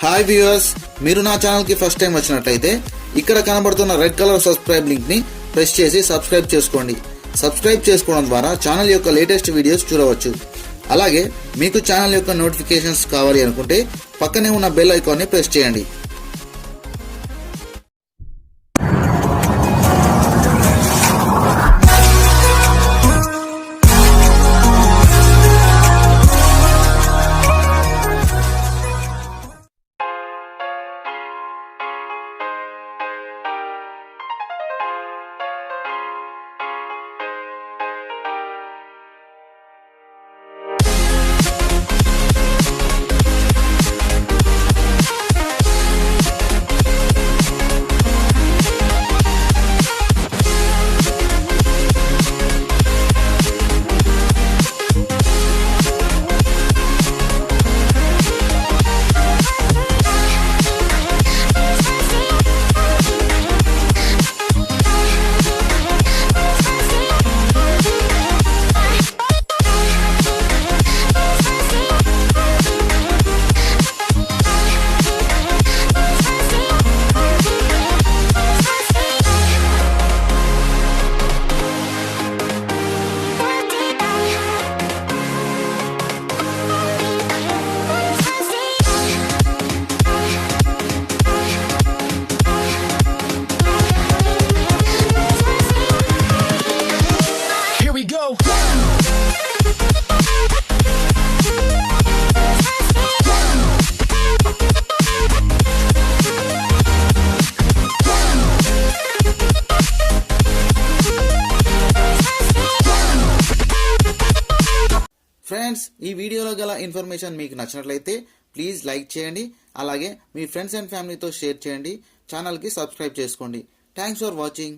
Hi viewers, మీరు నా channel కి ఫస్ట్ టైం వచ్చినట్లయితే ఇక్కడ కనబడుతున్న రెడ్ కలర్ సబ్స్క్రైబ్ లింక్ ని ప్రెస్ చేసి సబ్స్క్రైబ్ చేసుకోండి. సబ్స్క్రైబ్ చేసుకోవడం ద్వారా ఛానల్ యొక్క లేటెస్ట్ వీడియోస్ చూడవచ్చు. అలాగే మీకు ఛానల్ యొక్క నోటిఫికేషన్స్ కావాలి అనుకుంటే పక్కనే ఉన్న బెల్ ఐకాన్ ని ప్రెస్ చేయండి. ఫ్రెండ్స్, ఈ వీడియోలో గల ఇన్ఫర్మేషన్ మీకు నచ్చినట్లయితే ప్లీజ్ లైక్ చేయండి. అలాగే మీ ఫ్రెండ్స్ అండ్ ఫ్యామిలీతో షేర్ చేయండి. ఛానల్కి సబ్స్క్రైబ్ చేసుకోండి. Thanks for watching.